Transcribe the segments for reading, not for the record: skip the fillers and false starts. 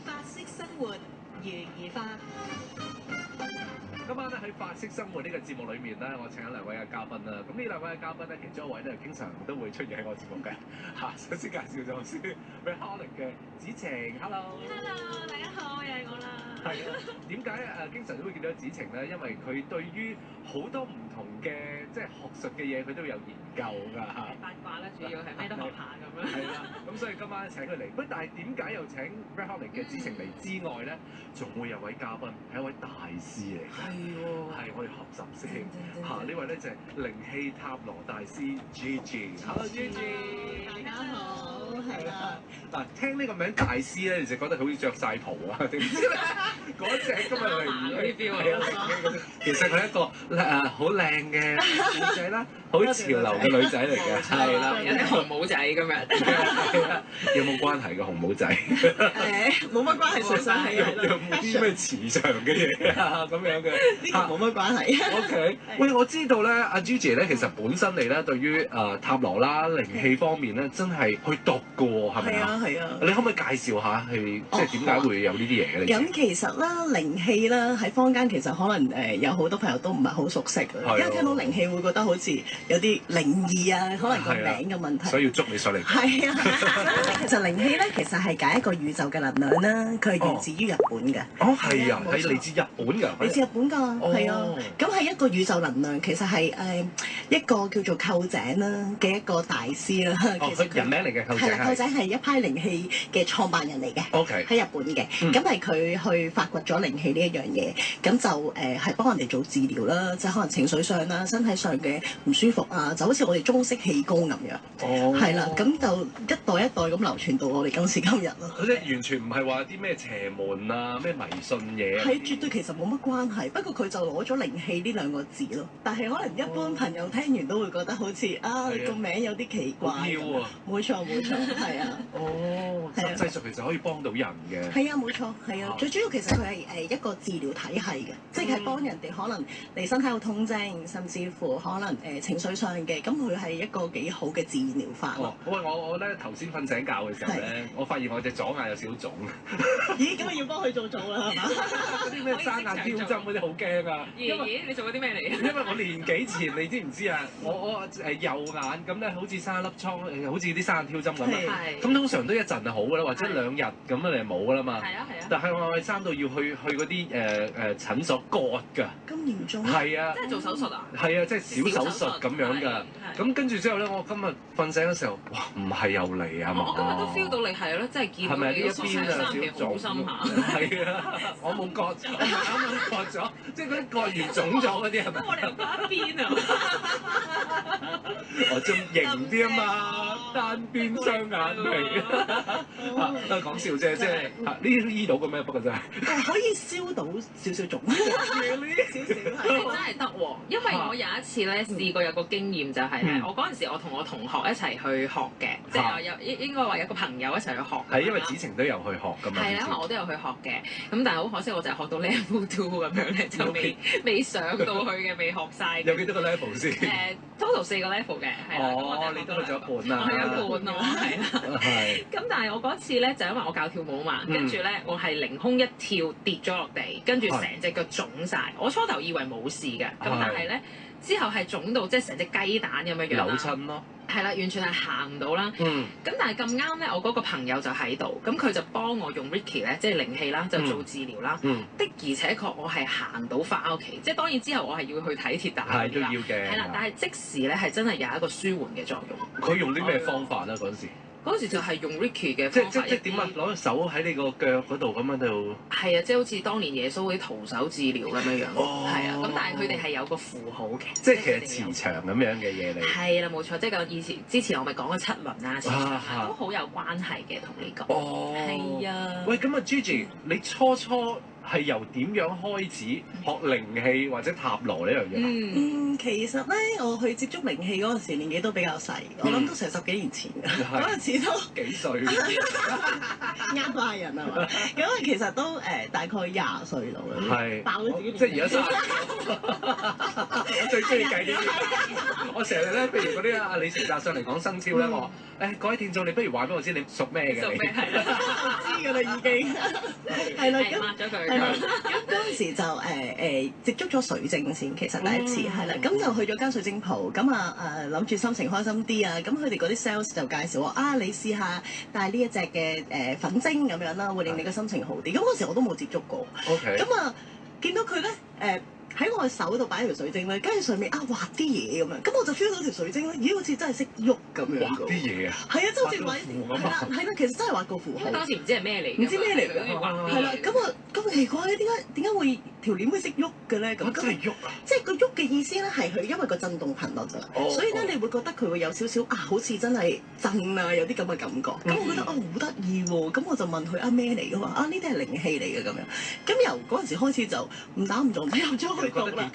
法式生活，如兒花。今晚咧喺法式生活呢個節目裏面咧，我請咗兩位嘅嘉賓啦。咁呢兩位嘅嘉賓咧，其中一位咧經常都會出現喺我節目嘅嚇。首先介紹咗先 Republic 嘅子晴 ，Hello， 大家好，又係我啦。係啊，點解經常都會見到子晴咧？因為佢對於好多唔同嘅即係學術嘅嘢，佢都有研究㗎嚇。八卦啦，主要係咩都學下咁樣。係啦，咁所以今晚請佢嚟。不，但係點解又請 Republic 嘅子晴嚟之外咧，仲會有位嘉賓係一位大師嚟嘅。係我哋合十先嚇，呢位咧就係靈氣塔羅大師 Gigi。Hello Gigi， 大家好，係啦。嗱，聽呢個名大師咧，你就覺得好似着晒袍啊？點知咧嗰隻今日嚟係啊，其實佢係一個好靚嘅女仔啦，好潮流嘅女仔嚟嘅，係啦，有啲紅帽仔今日。有冇關係嘅紅帽仔？冇乜關係，實際係有冇啲咩磁場嘅嘢啊？咁樣嘅呢個冇乜關係。OK， 喂，我知道咧，阿 Gigi 咧，其實本身你咧對於塔羅啦、靈氣方面咧，真係去讀嘅喎，係咪啊？係啊。你可唔可以介紹下係即係點解會有呢啲嘢嘅？咁其實啦，靈氣啦喺坊間其實可能有好多朋友都唔係好熟悉嘅，因為聽到靈氣會覺得好似有啲靈異啊，可能個名嘅問題。所以要捉你上嚟。係啊，其實靈氣咧其實係解一個宇宙嘅能量啦，佢係源自於日本嘅。哦，係啊，係嚟自日本㗎。嚟自日本㗎，係啊。咁係一個宇宙能量，其實係一個叫做臼井啦嘅一個大師啦。其實人名嚟嘅臼井。係啦，臼井係一派靈氣嘅創辦人嚟嘅。OK。喺日本嘅，咁係佢去發掘咗靈氣呢一樣嘢，咁就係幫人哋做治療啦，即係可能情緒上啦、身體上嘅唔舒服啊，就好似我哋中式氣功咁樣。哦。係啦，咁就一代一代咁流傳到我哋今時今日咯。即係完全唔係話啲咩邪門啊、咩迷信嘢。係絕對其實冇乜關係，不過佢就攞咗靈氣呢兩個字咯。但係可能一般朋友聽完都會覺得好似個名有啲奇怪。妖啊！冇錯，係啊。哦，實際上其實可以幫到人嘅。係啊，冇錯，係啊。最主要其實佢係一個治療體系嘅，即係幫人哋可能你身體有痛症，甚至乎可能情緒上嘅，咁佢係一個幾好嘅自然療法咯。喂，我咧頭先瞓醒覺嘅時候咧，我發現我隻左眼有少少腫。咦？咁我要幫佢做啦，係嘛？嗰啲咩生眼挑針嗰啲好驚啊！爺，你做咗啲咩嚟？因為我年幾前你知唔知啊？我右眼咁咧，好似生一粒瘡，好似啲生眼挑針咁啊。咁通常都一陣就好㗎啦，或者2日咁你就冇㗎啦嘛。係啊。但係我係生到要去嗰啲診所割㗎。咁嚴重？係啊。即係做手術啊？係啊，即係小手術咁樣㗎。咁跟住之後咧，我今日瞓醒嘅時候，哇！唔係又嚟啊嘛！我今日都 feel 到你係咯，真係見到你個雙眼皮好深下。係啊，我冇割咗，啱啱割咗，即係嗰啲割完腫咗嗰啲係咪？我哋唔割一邊啊！我仲型啲啊嘛，單邊雙眼皮。都係講笑啫，即係呢啲醫到嘅咩？不過真係。可以燒到少少腫。少真係得喎，因為我有一次咧試過有個經驗就係咧，我嗰陣時我同我同學一齊去學嘅，即係應該話有個朋友一齊去學。係因為子晴都有去學㗎嘛。係啦，我都有去學嘅，咁但係好可惜，我就係學到 level 2咁樣咧，就未上到去嘅，未學晒。有幾多個 level 先？total 4個 level 嘅，係啦。哦，你都去咗一半啦。我去一半咯，係啦。係。咁但係我嗰次咧就因為我教跳舞嘛，跟住咧我係凌空一跳跌咗落地，跟住成隻腳腫晒。我初頭以為冇事嘅，咁但係咧之後係腫到即係成隻雞蛋咁樣樣啦。扭親咯。係啦，完全係行唔到啦。咁但係咁啱咧，我嗰個朋友就喺度，咁佢就幫我用 Reiki 咧，即係靈氣啦，就做治療啦。的而且確我係行到翻屋企，即係當然之後我係要去睇鐵打嗰啲啦。係都要嘅。係啦，但係即時咧係真係有一個舒緩嘅作用。佢用啲咩方法咧嗰陣時？嗰時就係用 Reiki 嘅方法，即點啊？攞隻手喺你個腳嗰度咁樣就係啊，即係好似當年耶穌嗰啲徒手治療咁樣樣。係啊，咁但係佢哋係有個符號嘅，即係其實磁場咁樣嘅嘢嚟。係啦，冇錯，即係之前我咪講咗7輪啊，磁場都好有關係嘅同呢個。哦，係啊。喂，咁啊，Gigi，你初係由點樣開始學靈氣或者塔羅呢樣嘢？其實咧，我去接觸靈氣嗰陣時年紀都比較細，我諗都成10幾年前㗎。嗰陣時都幾歲？呃壞人係嘛？咁其實都大概20歲度啦。係。爆咗自己年紀。即係而家30。我最中意計呢啲。我成日咧，譬如嗰啲阿李成澤上嚟講生肖咧，我各位聽眾，你不如話俾我知你屬咩嘅？屬咩係啦？知㗎啦已經，係啦，咁抹咗佢。係啦，咁嗰陣時就接觸咗水晶先，其實第一次係啦，咁就去咗間水晶鋪，咁諗住心情開心啲啊，咁佢哋嗰啲 sales 就介紹我你試下戴呢一隻嘅粉晶咁樣啦，會令你個心情好啲。咁嗰時我都冇接觸過，咁見到佢咧喺我嘅手度擺條水晶咧，跟住上面畫啲嘢咁樣，咁我就 feel 到條水晶咧，咦好似真係識喐咁樣。畫啲嘢啊！係啊，即係好似畫係啦，其實真係畫個符號。當時唔知係咩嚟，唔知咩嚟嘅，係啦，咁奇怪點解會條鏈會識喐嘅咧？咁真係喐啊！即係個喐嘅意思咧，係佢因為個震動頻率咋，所以咧你會覺得佢會有少少好似真係震啊，有啲咁嘅感覺。咁我覺得好得意喎，咁我就問佢咩嚟嘅話呢啲係靈氣嚟嘅咁樣。咁由嗰陣時開始就誤打誤撞入咗去讀啦。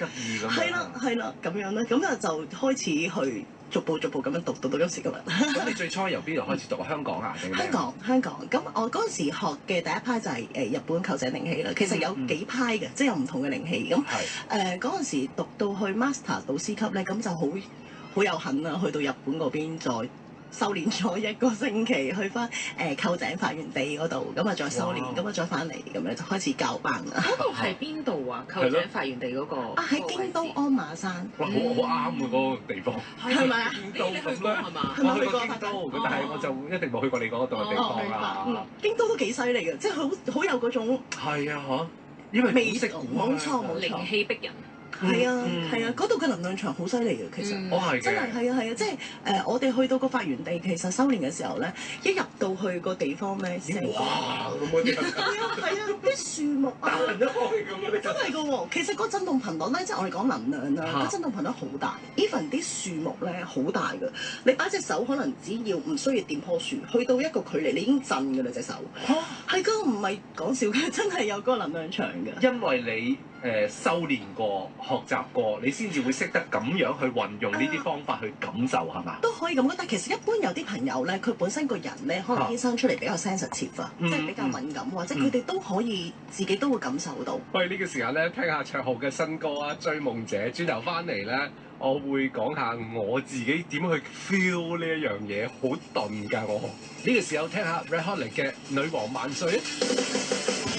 係啦，咁樣咧，咁就開始去逐步咁樣讀到今時今日。咁你最初由邊度開始讀啊？香港啊定咩？香港。咁我嗰陣時學嘅第一派就係日本臼井靈氣啦。其實有幾派嘅，即係有唔同嘅靈氣。咁嗰陣時讀到去 master 導師級咧，咁就好有幸啦，去到日本嗰邊再修練咗1個星期，去翻臼井發源地嗰度，咁再修練，咁再翻嚟，咁樣就開始教班啦。嗰度係邊度啊？臼井發源地嗰個喺京都鞍馬山。哇，好啱啊嗰個地方。係咪啊？京都咁啦，係嘛？我去過京都，但係我就一定冇去過你嗰度嘅地方啦。京都都幾犀利嘅，即係好有嗰種。係啊，嚇！因為古色古香，冇錯，靈氣逼人。係啊，嗰度嘅能量場好犀利嘅，其實。真係係啊，即係我哋去到個發源地，其實修煉嘅時候咧，一入到去個地方咧，哇！咁嗰啲係啊，啲樹木啊，彈得開咁嗰啲。真係㗎喎，其實個震動頻率咧，即係我哋講能量啦，個震動頻率好大 ，even 啲樹木咧好大㗎。你擺隻手可能只要唔需要掂棵樹，去到一個距離，你已經震㗎啦隻手。係㗎，唔係講笑嘅，真係有嗰個能量場㗎。因為你修練過、學習過，你先至會識得咁樣去運用呢啲方法去感受，係嘛？都可以咁講，但其實一般有啲朋友咧，佢本身個人咧，可能天生出嚟比較 sensitive 啊，即係比較敏感，或者佢哋都可以自己都會感受到。喂，呢個時間咧，聽下卓浩嘅新歌啊，《追夢者》。轉頭翻嚟咧，我會講下我自己點去 feel 呢一樣嘢，好鈍㗎我。呢個時候聽下 Red Hot 嘅《女王萬歲》啊！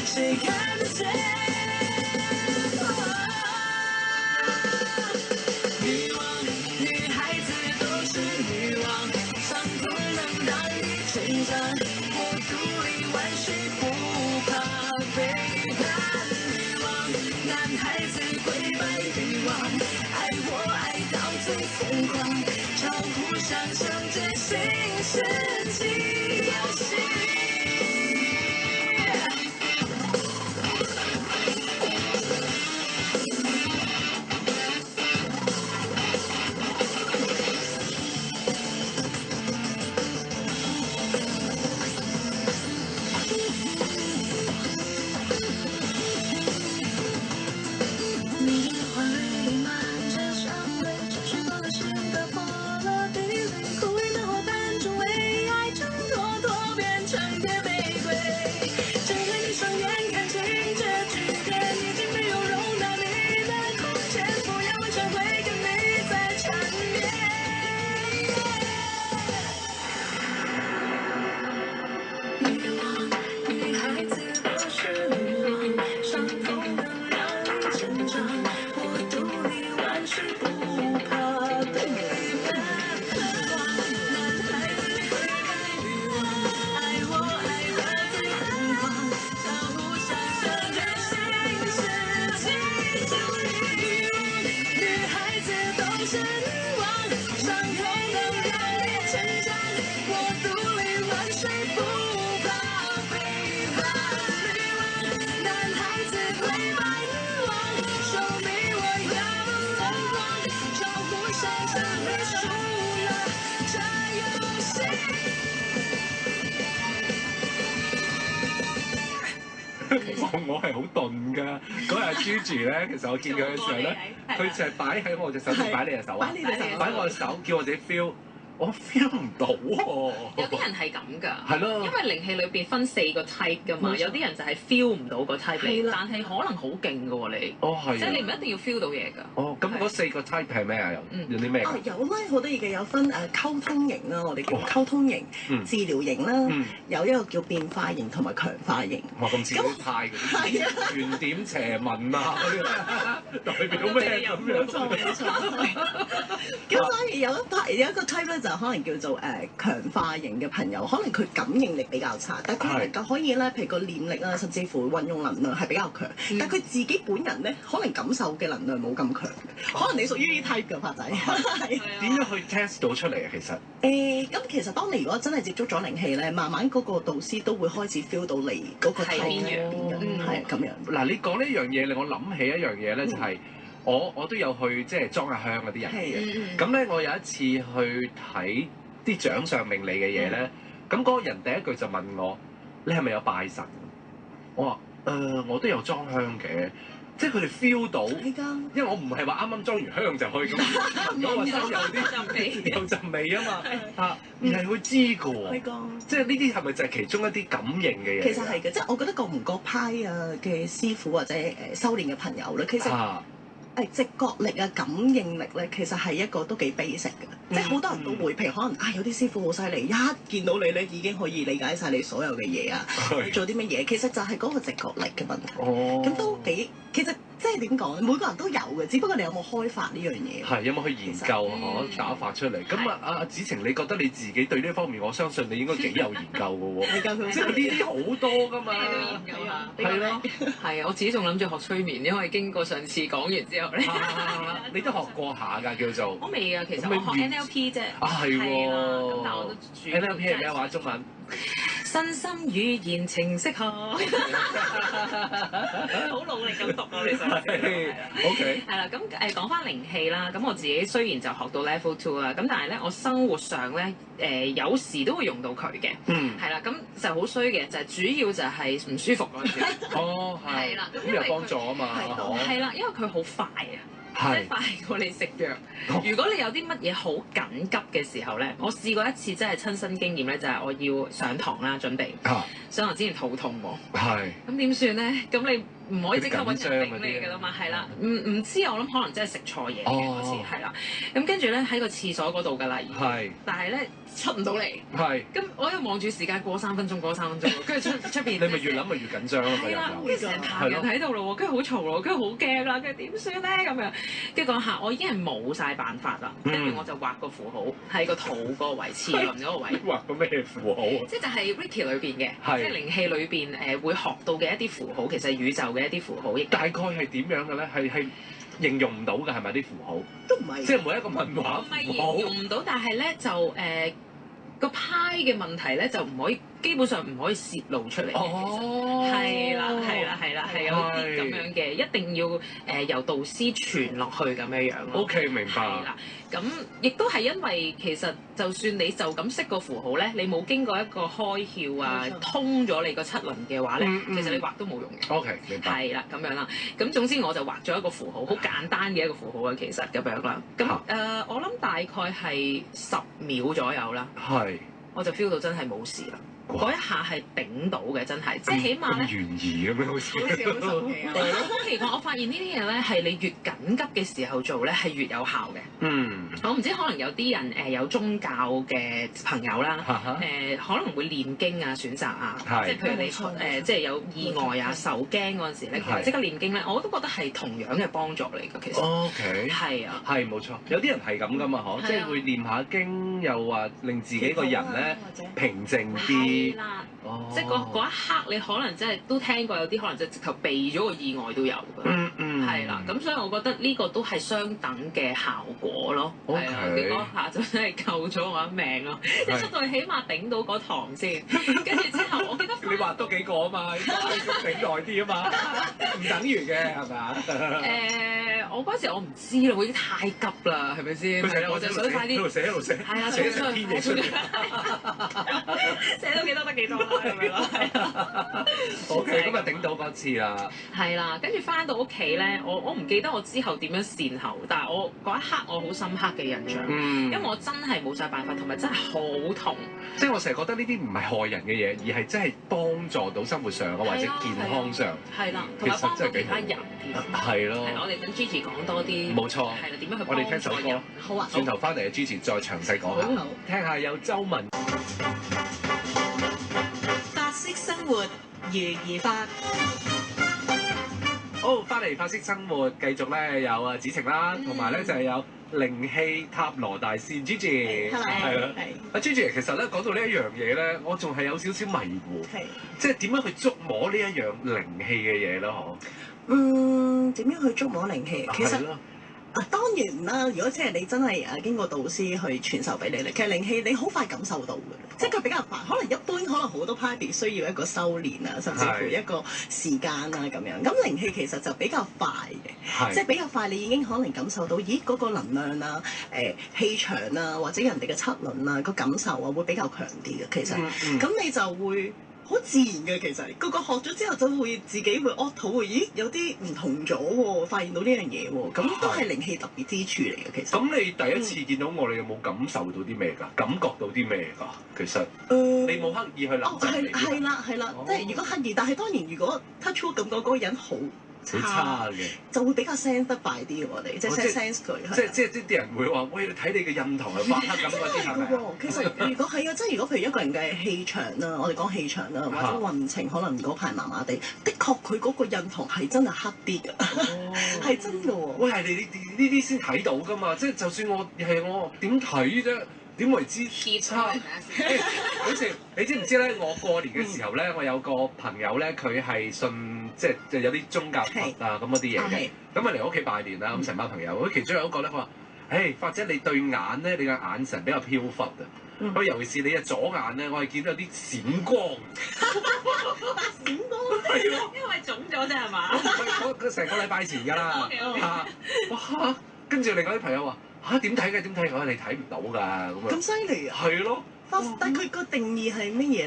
谁看得见？女王，女孩子都是女王，伤痛能让你成长，我独立万岁不怕背叛。女王，男孩子跪拜女王，爱我爱到最疯狂，超乎想象，这新世纪游戏。我係好鈍㗎。嗰日 Gigi 咧，其實我見佢嘅時候咧，佢就係擺喺我隻手定擺你隻手啊？擺你隻手，擺我隻手，叫我自己 feel。我 feel 唔到喎。有啲人係咁㗎，係咯，因為靈氣裏邊分4個 type 㗎嘛，有啲人就係 feel 唔到個 type 嚟，但係可能好勁㗎喎你。哦，係。即係你唔一定要 feel 到嘢㗎。哦，咁嗰4個 type 係咩啊？有啲咩？有啦，好得意嘅，有分溝通型啦，我哋叫溝通型、治療型啦，有一個叫變化型同埋強化型。哇，咁似啲派嗰啲圓點邪紋啊嗰啲，代表咩咁樣？冇錯。咁所以有一個 type 咧，就可能叫做強化型嘅朋友，可能佢感應力比較差，但係佢能夠可以咧，譬如個念力啦，甚至乎運用能量係比較強，但係佢自己本人咧，可能感受嘅能量冇咁強嘅，可能你屬於呢 type 嘅發仔。點樣去 test 到出嚟啊？其實咁其實當你如果真係接觸咗靈氣咧，慢慢嗰個導師都會開始 feel 到你嗰個 type 邊樣，係咁樣。嗱，你講呢樣嘢令我諗起一樣嘢咧，就係我都有去即係裝下香嗰啲人嘅。咁咧，我有一次去睇啲掌上命理嘅嘢咧，咁嗰個人第一句就問我：你係咪有拜神？我話我都有裝香嘅，即係佢哋 feel 到，因為我唔係話啱啱裝完香就去咁，我話身有啲有陣味啊嘛，而係會知㗎喎，即係呢啲係咪就係其中一啲感應嘅嘢？其實係嘅，即係我覺得各唔各派嘅師傅或者修練嘅朋友咧，其實直覺力啊、感應力咧，其實係一個都幾 basic 嘅，即係好多人都會，譬如可能有啲師傅好犀利，一見到你咧已經可以理解晒你所有嘅嘢啊，你做啲乜嘢，其實就係嗰個直覺力嘅問題。咁都幾，其實即係點講咧？每個人都有嘅，只不過你有冇開發呢樣嘢？係有冇去研究打發出嚟？咁阿子晴，你覺得你自己對呢方面，我相信你應該幾有研究嘅喎。即係呢啲好多㗎嘛。係咯，係啊，我自己仲諗住學催眠，因為經過上次講完之後咧，你都學過下㗎，叫做我未啊，其實我學 NLP 啫。係喎。咁但係我都主 NLP 係咩話？中文？身心語言程式學，好努力咁讀啊！其實 OK 係啦，咁講翻靈氣啦，咁我自己雖然就學到 Level 2啦，咁但係咧我生活上咧有時都會用到佢嘅，係啦，咁就好衰嘅，就係主要就係唔舒服嗰陣時。係啦，咁有幫助啊嘛，係啦，因為佢好快啊。即係快過你食藥。如果你有啲乜嘢好緊急嘅時候咧，我試過一次真係親身經驗咧，就係我要上堂啦，準備上堂之前肚痛喎。係。咁點算咧？咁你唔可以即刻揾人頂你㗎啦嘛，係啦。唔知我諗可能真係食錯嘢嘅嗰次，係啦。咁跟住咧喺個廁所嗰度㗎啦，已經。係。但係咧出唔到嚟。係。咁我又望住時間過3分鐘，跟住出邊。你咪越諗咪越緊張咯，係啦。跟住成排人喺度咯喎，跟住好嘈咯，跟住好驚啦，跟住點算咧咁樣？跟住嗰下我已經係冇晒辦法啦，跟住我就畫個符號喺個肚嗰個位，臍輪嗰個位。畫個咩符號啊？即係就係 Reiki 裏邊嘅，即係靈氣裏邊會學到嘅一啲符號，其實係宇宙嘅一啲符號。大概係點樣嘅咧？係形容唔到嘅係咪啲符號？都唔係。即係每一個文畫符號。形容唔到，但係咧就個派嘅問題咧就唔可以。基本上唔可以泄露出嚟嘅，係啦，係有啲咁樣嘅，一定要由導師傳落去咁樣樣咯。OK， 明白。係啦，咁亦都係因為其實就算你就咁識個符號咧，你冇經過一個開竅啊，通咗你個七輪嘅話咧，其實你畫都冇用嘅。OK， 明白。係啦，咁樣啦。咁總之我就畫咗一個符號，好簡單嘅一個符號啊，其實咁樣啦。咁我諗大概係10秒左右啦。係。我就 feel 到真係冇事啦。嗰一下係頂到嘅，真係，即係起碼咧。懸疑咁樣好似。好神奇啊！好奇怪，我發現呢啲嘢咧係你越緊急嘅時候做咧係越有效嘅。我唔知可能有啲人有宗教嘅朋友啦，可能會念經啊、選擇啊，即係譬如你即係有意外啊、受驚嗰陣時咧，其實即刻念經咧，我都覺得係同樣嘅幫助嚟㗎。其實。OK。係啊。係冇錯，有啲人係咁㗎嘛，嗬，即係會念下經，又話令自己個人咧平靜啲。啦，即係嗰一刻，你可能真係都聽過有啲可能就直頭避咗個意外都有㗎。係啦，咁所以我覺得呢個都係相等嘅效果咯。係啊，結果下晝真係救咗我一命咯！即係出到去起碼頂到嗰堂先，跟住之後我記得你話多幾個啊嘛，應該頂耐啲啊嘛，唔等於嘅係咪啊？我嗰時我唔知啦，我已經太急啦，係咪先？我就想快啲。一路寫一路寫，係啊，寫成篇嘢出嚟，寫到幾多得幾多啦，咁樣咯，係啊。OK，咁啊頂到嗰次啦。係啦，跟住翻到屋企咧，我唔記得我之後點樣善後，但係我嗰一刻我好深刻嘅印象，因為我真係冇晒辦法，同埋真係好痛。即係我成日覺得呢啲唔係害人嘅嘢，而係真係幫助到生活上啊或者健康上。係啦，同埋幫到其他人添。係咯。係我哋等 Gigi 講多啲。冇錯。係啦，點樣去幫助人？我哋聽首歌。好啊。轉頭翻嚟，Gigi 再詳細講下。聽下有周文。法式生活，如兒法。好，翻嚟法式生活，繼續咧有啊子晴啦，同埋咧就係有靈氣塔羅大師 Gigi， 係啦。阿 Gigi 其實咧講到呢一樣嘢咧，我仲係有少少迷糊，即係點樣去觸摸呢一樣靈氣嘅嘢咧？嗬？點樣去觸摸靈氣？其實當然啦，如果即係你真係經過導師去傳授俾你咧，其實靈氣你好快感受到嘅，即係佢比較快。可能一般可能好多 party 需要一個修練啊，甚至乎一個時間啊咁樣。咁靈氣其實就比較快嘅，即係比較快，你已經可能感受到，咦嗰個能量啊、氣場啊，或者人哋嘅七輪啊個感受啊，會比較強啲嘅。其實，咁你就會好自然嘅。其實個學咗之後就會自己會肚會，咦有啲唔同咗喎，發現到呢樣嘢喎，咁都係靈氣特別之處嚟嘅。其實咁你第一次見到我，你有冇感受到啲咩㗎？感覺到啲咩㗎？其實你冇刻意去諗。係啦，即係如果刻意，但係當然如果 touch wood 咁講嗰個人好差嘅，就會比較 sense 得快啲我哋，即係 sense 佢。即係啲人會話，喂，你睇你嘅印堂係發黑咁嗰啲係咪？其實如果係啊，即係如果譬如一個人嘅氣場啦，我哋講氣場啦，或者運程可能嗰排麻麻地，的確佢嗰個印堂係真係黑啲㗎，係真㗎喎。喂，係你呢啲先睇到㗎嘛？即係就算我點睇啫？點為之差？好似你知唔知咧？我過年嘅時候咧，我有個朋友咧，佢係信即係有啲宗教佛啊咁嗰啲嘢嘅。咁啊嚟我屋企拜年啦，咁成班朋友。咁其中有一個咧，佢話：或者你對眼咧，你嘅眼神比較飄忽啊。佢尤其是你嘅左眼咧，我係見到有啲閃光。閃光？係咯，因為腫咗啫係嘛？佢成個禮拜前㗎啦。哇！跟住另外啲朋友話。點睇嘅？點睇？你睇唔到㗎咁啊！咁犀利啊！係咯，但佢個定義係乜嘢？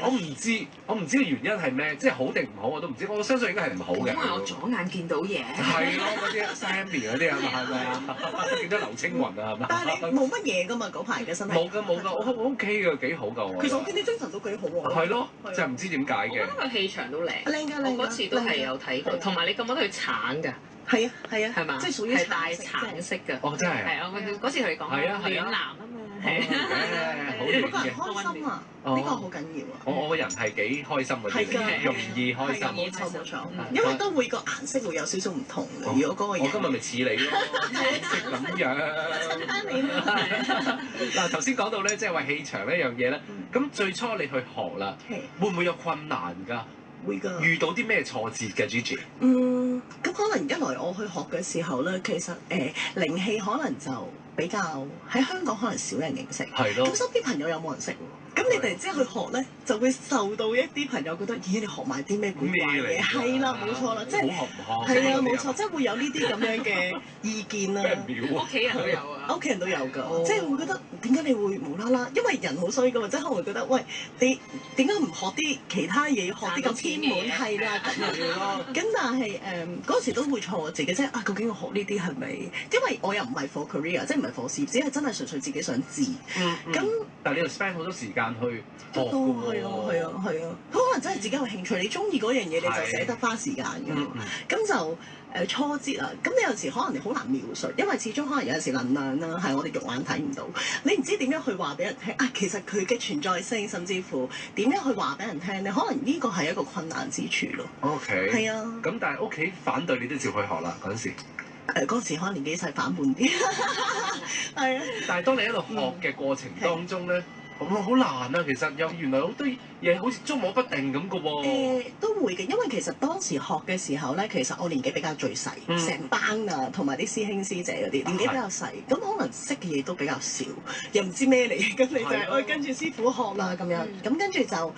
我唔知原因係咩，即係好定唔好我都唔知。我相信應該係唔好嘅。因為我左眼見到嘢。係咯，嗰啲 Sammy 嗰啲啊嘛，係咪啊？見到劉青雲啊，係嘛？但係你冇乜嘢㗎嘛？嗰排嘅身體。冇㗎，我 OK 嘅，幾好㗎。其實我見你精神都幾好喎。係咯，就係唔知點解嘅。我覺得佢氣場都靚。靚㗎。我嗰次都係有睇過，同埋你覺得佢橙㗎。係啊，係嘛？即係屬於大橙色㗎。哦，真係。係啊，我嗰次同你講暖男啊嘛。係啊。好暖嘅。開心啊！呢個好緊要啊！我個人係幾開心嗰啲，容易開心。冇錯。因為都會個顏色會有少少唔同嘅。如果嗰個人，我今日咪似你咯，色咁樣。嗱，頭先講到咧，即係話氣場呢樣嘢咧，咁最初你去學啦，會唔會有困難㗎？會㗎。遇到啲咩挫折嘅 Gigi？咁可能一來我去學嘅時候咧，其實靈氣可能就比較喺香港可能少人認識。係咯。咁身邊朋友有冇人識喎？咁你突然之間去學咧，就會受到一啲朋友覺得，咦，你學埋啲咩古怪嘢？係啦，冇錯啦，即係好合唔合？係啊，冇錯，即係會有呢啲咁樣嘅意見啦。屋企人都有啊。屋企人都有㗎，即係會覺得點解你會無啦啦？因為人好衰㗎嘛，即係可能會覺得，喂，你點解唔學啲其他嘢，學啲咁偏門係啦咁樣咯？咁但係嗰時都會錯自己，即係究竟我學呢啲係咪？因為我又唔係 for career，即係唔係 for 事業，只係真係純粹自己想知。咁但係你又 spend 好多時間去學㗎喎。係啊，可能真係自己有興趣，你中意嗰樣嘢你就捨得花時間㗎。咁就挫折啊！咁你有時可能你好難描述，因為始終可能有陣時能量啦，係我哋肉眼睇唔到，你唔知點樣去話俾人聽啊！其實佢嘅存在性，甚至乎點樣去話俾人聽咧，可能呢個係一個困難之處咯。OK。係啊。咁但係屋企反對你都照去學啦嗰陣時。嗰時可能年紀細反叛啲。係啊。但係當你喺度學嘅過程當中咧，好難啊！其實有原來好多嘢嘢好似捉摸不定咁嘅喎。都會嘅，因為其實當時學嘅時候咧，其實我年紀比較最細，成班啊，同埋啲師兄師姐嗰啲年紀比較細，咁可能識嘅嘢都比較少，又唔知咩嚟，咁你就係跟住師傅學啦咁樣，咁跟住就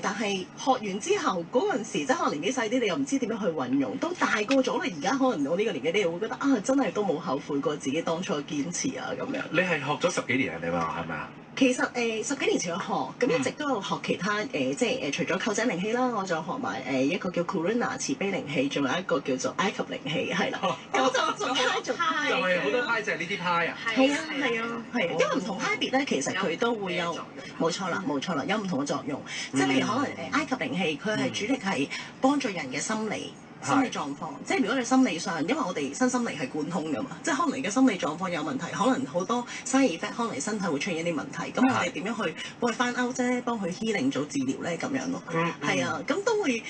但係學完之後嗰陣時，即係可能年紀細啲，你又唔知點樣去運用，都大個咗啦，而家可能我呢個年紀，你又會覺得啊，真係都冇後悔過自己當初嘅堅持啊咁樣。你係學咗10幾年啊？你話係咪啊？其實10幾年前去學，咁一直都有學其他即係除咗臼井靈氣啦，我仲有學埋一個叫 Kuruna 慈悲靈氣，仲有一個叫做埃及靈氣，係啦。咁就做派就係好多派就係呢啲派啊。係啊係啊係，因為唔同派別咧，其實佢都會有冇錯啦冇錯啦，有唔同嘅作用。即係譬如可能埃及靈氣，佢係主力係幫助人嘅心理狀況，即係如果你心理上，因為我哋身心靈係貫通㗎嘛，即係可能你嘅心理狀況有問題，可能好多 side effect，可能你身體會出現一啲問題，咁我哋點樣去幫佢翻歐啫，幫佢 healing 做治療咧咁樣咯，係啊，咁都會。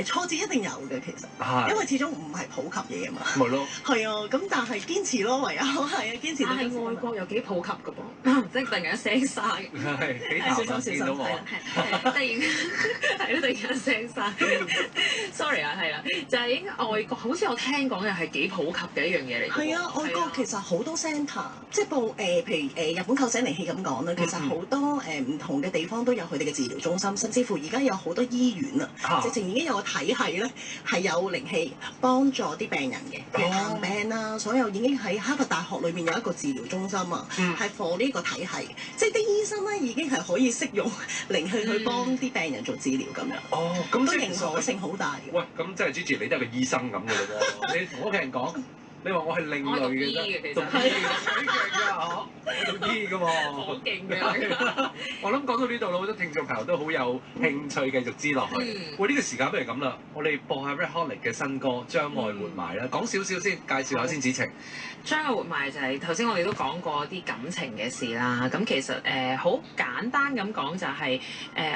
挫折一定有嘅，其實，因為始終唔係普及嘢啊嘛。咪咯。係啊，咁但係堅持咯，唯有係啊，堅持。但係外國又幾普及嘅噃，即係突然間聲沙嘅。係幾頭先見到我。突然係咯，突然間聲沙。Sorry 啊，係啦，就係已經外國，好似我聽講嘅係幾普及嘅一樣嘢嚟。係啊，外國其實好多 centre，即係譬如日本臼井靈氣咁講啦，其實好多唔同嘅地方都有佢哋嘅治療中心，甚至乎而家有好多醫院啊，直情已經有個體系咧係有靈氣幫助啲病人嘅，譬如癌病啊，所有已經喺哈佛大學裏面有一個治療中心啊，係 for 呢個體系，即係啲醫生咧已經係可以識用靈氣去幫啲病人做治療咁樣。哦，咁都認可性好大嘅。喂，咁即係 Gigi，你都係個醫生咁嘅咯喎，你同屋企人講。你話我係另類嘅啫，讀醫嘅，幾勁㗎嚇！我讀醫㗎喎，好勁嘅。我諗講到呢度啦，好多聽眾朋友都好有興趣繼續知落去。喂，呢個時間不如咁啦，我哋播下 Redholic 嘅新歌《將愛活埋》啦，講少少先，介紹下先，子晴。將愛活埋就係頭先我哋都講過啲感情嘅事啦。咁其實好簡單咁講就係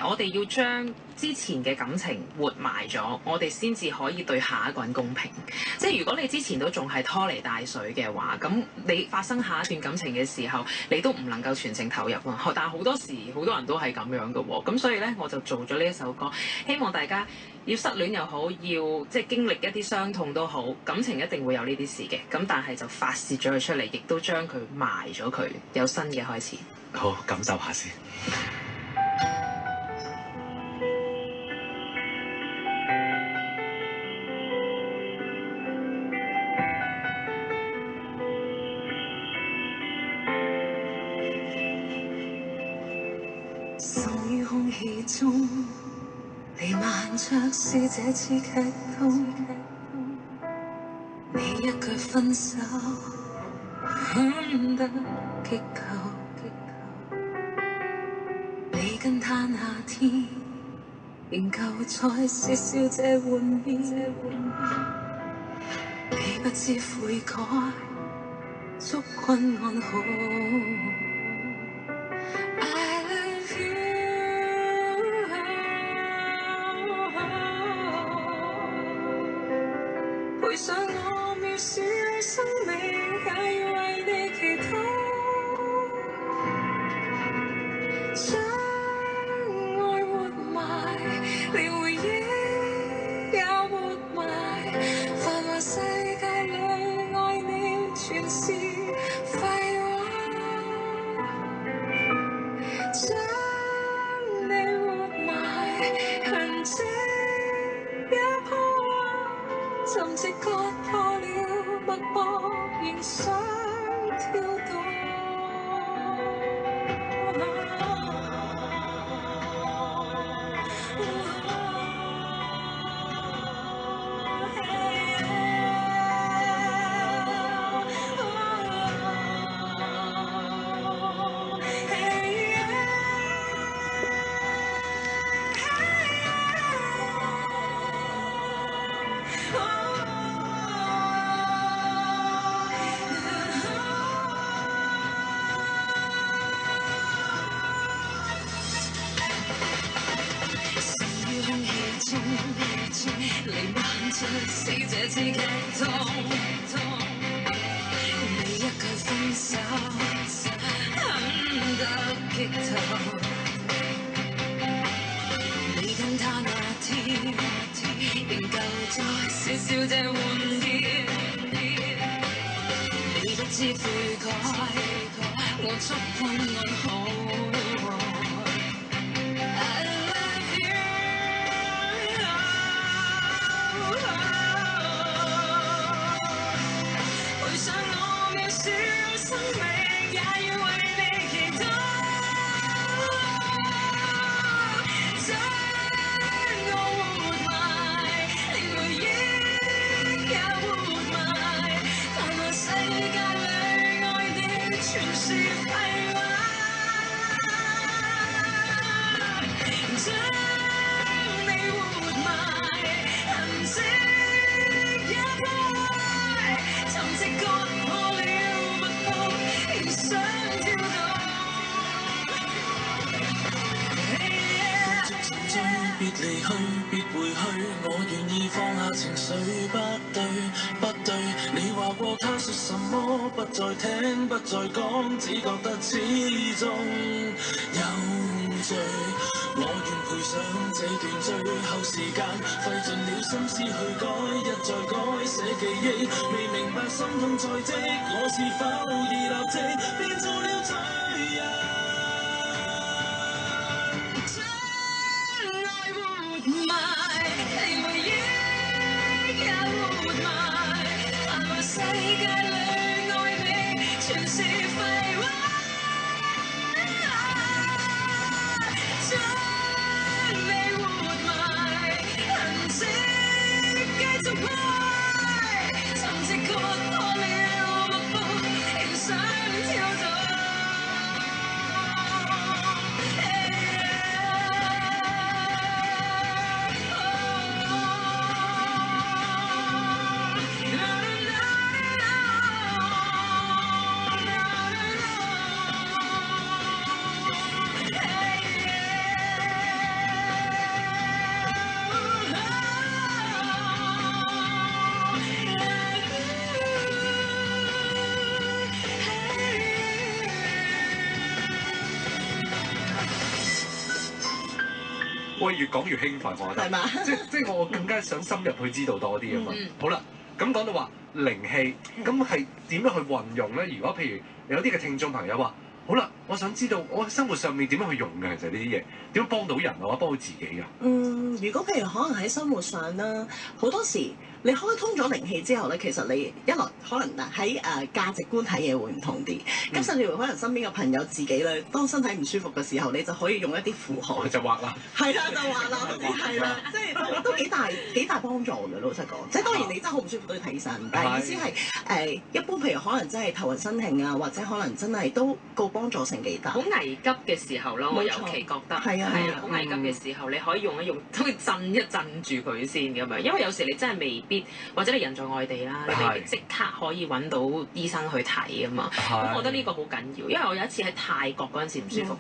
我哋要將之前嘅感情活埋咗，我哋先至可以對下一個人公平。即係如果你之前都仲係拖泥帶水嘅話，咁你發生下一段感情嘅時候，你都唔能夠全程投入啊。但係好多時好多人都係咁樣嘅喎，咁所以呢，我就做咗呢一首歌，希望大家要失戀又好，要即係經歷一啲傷痛都好，感情一定會有呢啲事嘅。咁但係就發泄咗佢出嚟，亦都將佢埋咗佢，有新嘅開始。好，感受下先。心於空氣中，彌漫着是這次劇痛。你一句分手，恨得激透。你跟他那天，仍舊在竊笑這玩意。你不知悔改，祝君安好。陪上我藐視你生命，也要為你祈禱。將愛活埋，連回憶也活埋。繁華世界裏，愛你全是廢話。將你活埋，痕跡也破壞。沉寂割破了脈搏，仍想跳動。彌漫着是這次劇痛，你一句分手，恨得激透。仍舊在小小這換貼，你不知悔改，我觸碰愛好。I love you， 回想我渺小生命，也要為你祈禱。將我活埋，連回憶也活埋，但我世界裏愛的全是廢話。將你活埋，痕跡也壞，沉寂割破了脈搏，仍想跳動。終別離去，別回去，我願意放下情緒，不對，不對。你話過他說什麼，不再聽，不再講，只覺得始終有罪。我願賠上這段最後時間，費盡了心思去改，一再改寫記憶，未明白心痛在即，我是否已立即變做了罪人？將愛活埋，連回憶也活埋，繁華世界裏愛你全是廢話。將你活埋，痕跡繼續開，沉寂割破了脈搏，仍想跳動。喂，越講越興奮，我覺得。係嘛？即我更加想深入去知道多啲啊嘛。好啦，咁講到話靈氣，咁係點樣去運用咧？如果譬如有啲嘅聽眾朋友話，好啦，我想知道我生活上面點樣去用嘅，其實呢啲嘢點樣幫到人啊，或者幫到自己㗎？如果譬如可能喺生活上啦，好多時你開通咗靈氣之後咧，其實你一來可能喺價值觀睇嘢會唔同啲，咁甚至乎可能身邊嘅朋友自己咧，當身體唔舒服嘅時候，你就可以用一啲符號就畫啦，係啦，就畫啦，係啦，即係都幾大幫助嘅。老實講，即係當然你真係好唔舒服都要睇醫生，但係意思係一般譬如可能真係頭暈身㷫啊，或者可能真係都個幫助性幾大。好危急嘅時候咯，我尤其覺得係啊，好危急嘅時候，你可以用一用，好似震一震住佢先咁樣，因為有時你真係未必，或者你人在外地啦，你未必即刻可以揾到醫生去睇啊嘛。咁我覺得呢個好緊要，因為我有一次喺泰國嗰陣時唔舒服。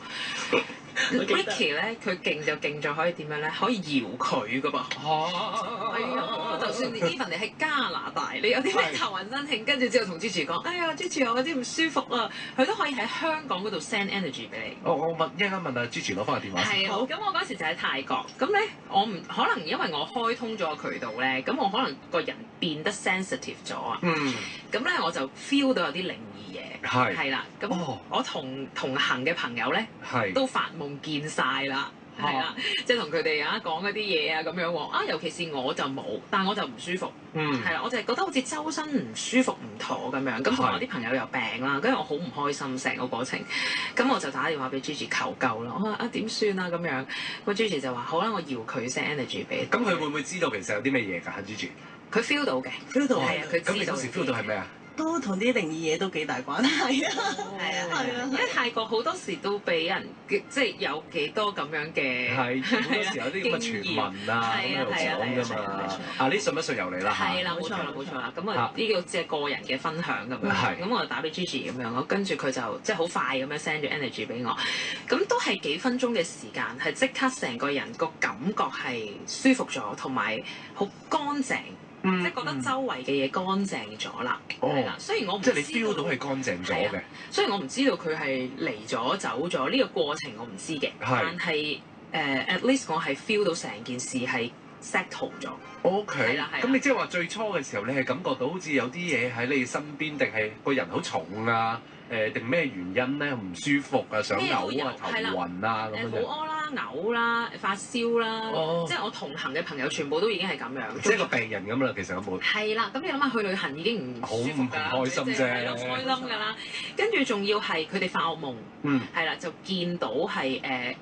Ricky 咧，佢勁就勁在可以點樣咧？可以搖佢噶噃。係啊，就算 even 你喺加拿大，你有啲咩頭暈身㷫，跟住之後同 Gigi 講，哎呀 Gigi 我有啲唔舒服啊，佢都可以喺香港嗰度 send energy 俾你。我一陣間問阿 Gigi 攞翻個電話先。係啊，咁我嗰時就喺泰國，咁咧我唔可能因為我開通咗個渠道咧，咁我可能個人變得 sensitive 咗啊。咁咧我就 feel 到有啲靈異嘢。係啦，咁我同行嘅朋友咧都發夢見晒啦。係啦，即係同佢哋講嗰啲嘢啊咁樣喎。尤其是我就冇，但我就唔舒服。係啦，我就係覺得好似周身唔舒服唔妥咁樣。咁同埋我啲朋友又病啦，跟住我好唔開心成個過程。咁我就打電話俾 Gigi 求救啦。我話點算啊咁樣。個 Gigi 就話好啦，我搖佢 send energy 俾你。咁佢會唔會知道其實有啲咩嘢㗎？Gigi 佢 feel 到嘅，feel 到係啊，佢咁你當時 feel 到係咩啊？都同啲靈異嘢都幾大關係啊！係啊，因為泰國好多時都俾人即係有幾多咁樣嘅好多時有啲咁嘅傳聞啊咁喺度講㗎嘛。你信不信由你啦。係啦，冇錯啦，冇錯啦。咁呢個即係個人嘅分享咁樣。咁我就打俾 Gigi 咁樣，跟住佢就即係好快咁樣 send 咗 energy 俾我。咁都係幾分鐘嘅時間，係即刻成個人個感覺係舒服咗，同埋好乾淨。即係覺得周圍嘅嘢乾淨咗啦，係啦。雖然我唔知道，即係你 feel 到係乾淨咗嘅。雖然我唔知道佢係嚟咗走咗呢個過程，我唔知嘅。但係at least 我係 feel 到成件事係 settle 咗。OK，係啦係啦咁你即係話最初嘅時候，你係感覺到好似有啲嘢喺你身邊，定係個人好重啊？定咩原因咧？唔舒服啊，想嘔啊，頭暈啊咁樣。肚屙啦、嘔啦、發燒啦，即係我同行嘅朋友全部都已經係咁樣。即係個病人咁啦，其實根本。係啦，咁你諗下去旅行已經唔舒服㗎啦，好唔開心啫，係咯，開心㗎啦。跟住仲要係佢哋發惡夢，係啦，就見到係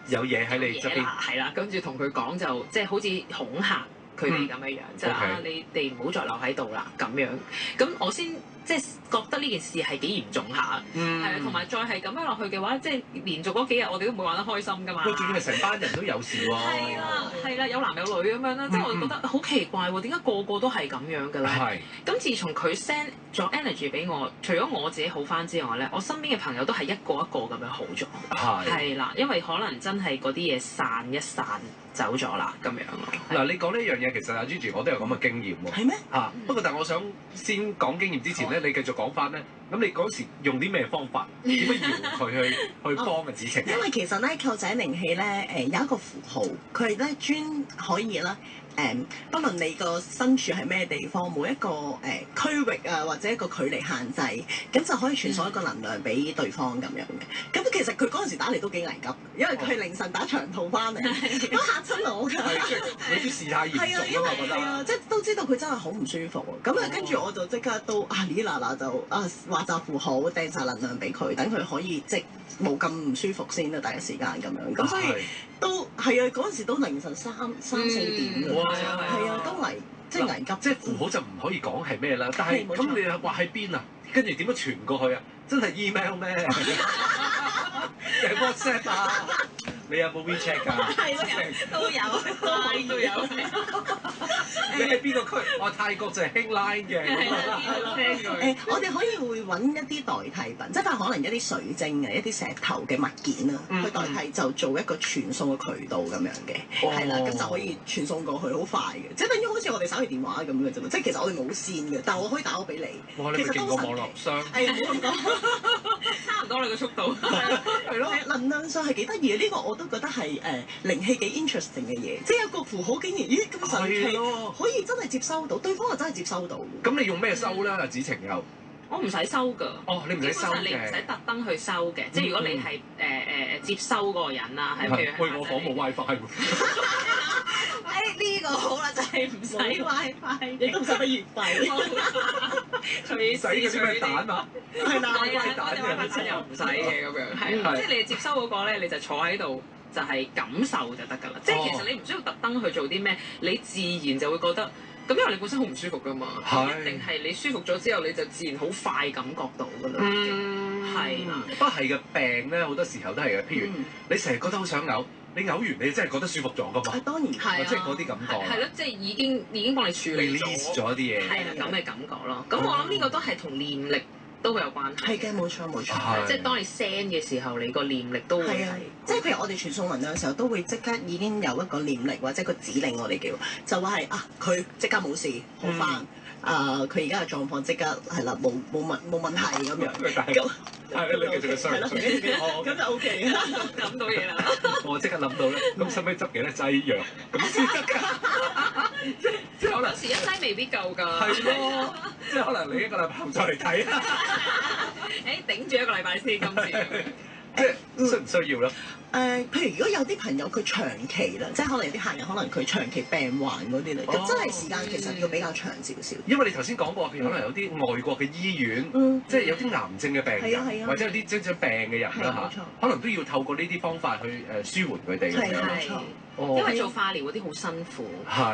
有嘢喺你側邊，係啦，跟住同佢講就即係好似恐嚇佢哋咁樣樣，就你哋唔好再留喺度啦咁樣。咁我先即係覺得呢件事係幾嚴重下，係啊，同埋再係咁樣落去嘅話，即係連續嗰幾日我哋都唔會玩得開心㗎嘛。喂，仲要係成班人都有事喎。係啦，係啦，有男有女咁樣啦，即係我覺得好奇怪喎，點解個個都係咁樣㗎咧？係。咁自從佢 send 咗 energy 俾我，除咗我自己好翻之外咧，我身邊嘅朋友都係一個一個咁樣好咗。係啦，因為可能真係嗰啲嘢散一散走咗啦，咁樣咯。嗱，你講呢樣嘢，其實阿 Gigi 我都有咁嘅經驗喎。係咩？嚇！不過但係我想先講經驗之前咧，你繼續講翻咧。咁你嗰時用啲咩方法？點樣搖佢去幫嘅子晴？因為其實咧，購仔靈氣咧，有一個符號，佢係咧專可以啦。不論你個身處係咩地方，每一個區域啊，或者一個距離限制，咁就可以傳送一個能量俾對方咁樣嘅。咁其實佢嗰陣時打嚟都幾危急，因為佢係凌晨打長途翻嚟，都嚇親我㗎。係即係有啲事態嚴重啊嘛，我覺得。係啊，即係都知道佢真係好唔舒服喎。咁啊，跟住我就即刻都呢嗱就畫集符號掟晒能量俾佢，等佢可以即冇咁唔舒服先啦，第一時間咁樣。咁所以都係啊，嗰陣時都凌晨3、4點㗎。係啊，都危即係危急。即係符號就唔可以講係咩啦，但係咁你話喺邊啊？跟住點樣傳過去啊？真係 email 咩？定係 WhatsApp 啊？你有冇 WeChat 㗎？係都有 Line 都有。你喺邊個區？我泰國就係興 Line 嘅。我哋可以會揾一啲代替品，即係可能一啲水晶嘅、一啲石頭嘅物件啦，去代替就做一個傳送嘅渠道咁樣嘅，係啦，咁就可以傳送過去好快嘅，即係等於好似我哋手提電話咁嘅啫嘛，即係其實我哋冇線嘅，但係我可以打我俾你。哇！你咪勁過網絡商。係唔好咁講，差唔多你個速度。係咯。能量上係幾得意嘅，呢個我都覺得係靈氣幾 interesting 嘅嘢，即係有個符號竟然咁神奇，可以真係接收到，對方又真係接收到。咁你用咩收咧？阿子晴又？我唔使收㗎。哦，你唔使收嘅。你唔使特登去收嘅，即係如果你係接收嗰個人啦，係譬如。喂，我房冇 WiFi 喎。呢個好啦，就係唔使 WiFi，亦都唔使俾月費。隨使嗰啲咩蛋啊？係啦，蛋又唔使嘅咁樣，係即係你接收嗰個咧，你就坐喺度就係感受就得㗎啦。即係其實你唔需要特登去做啲咩，你自然就會覺得。咁因為你本身好唔舒服㗎嘛，一定係你舒服咗之後，你就自然好快感覺到㗎啦。係啦，不過係嘅病咧，好多時候都係嘅。譬如你成日覺得好想嘔，你嘔完你真係覺得舒服咗㗎嘛？當然係即係嗰啲感覺。係咯，即係已經幫你處理咗啲嘢。係啦，咁嘅感覺咯。咁我諗呢個都係同念力都會有關係。係嘅，冇錯冇錯。即係當你 send 嘅時候，你個念力都會係。即係譬如我哋傳送能量嘅時候，都會即刻已經有一個念力或者個指令，我哋叫就話係佢即刻冇事好返。佢而家嘅狀況即刻係啦，冇問題咁樣。咁你繼續係咯，咁就 OK 啦，諗到嘢啦。我即刻諗到咧，咁使唔使執幾多劑藥咁先得㗎？即係可能有時一劑未必夠㗎。係咯，即係可能你一個禮拜後再嚟睇。頂住一個禮拜先今次。即係需唔需要咧？譬如如果有啲朋友佢長期啦，即係可能有啲客人可能佢長期病患嗰啲咧，咁真係時間其實要比較長少少。因為你頭先講過，譬如可能有啲外國嘅醫院，即係有啲癌症嘅病人，或者有啲精神病嘅人啦嚇，可能都要透過呢啲方法去舒緩佢哋咁樣。因為做化療嗰啲好辛苦，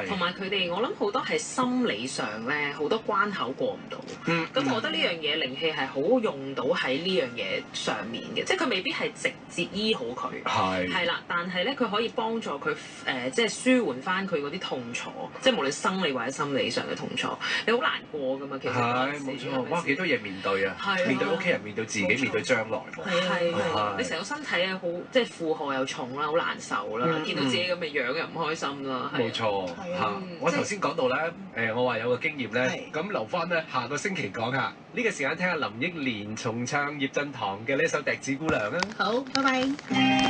同埋佢哋我諗好多係心理上咧好多關口過唔到。咁我覺得呢樣嘢靈氣係好用到喺呢樣嘢上面嘅，即係佢未必係直接醫好佢，係啦，但係咧佢可以幫助佢即係舒緩翻佢嗰啲痛楚，即係無論生理或者心理上嘅痛楚，你好難過㗎嘛，其實係冇錯，哇幾多嘢面對啊，面對屋企人，面對自己，面對將來，係你成個身體咧好即係負荷又重啦，好難受啦，見到自己咁嘅樣又唔開心啦，冇錯嚇。我頭先講到咧，我話有個經驗咧，咁留翻咧下個星期講下。呢個時間聽下林憶蓮重唱葉振棠嘅呢首《笛子姑娘》啊。好，拜拜。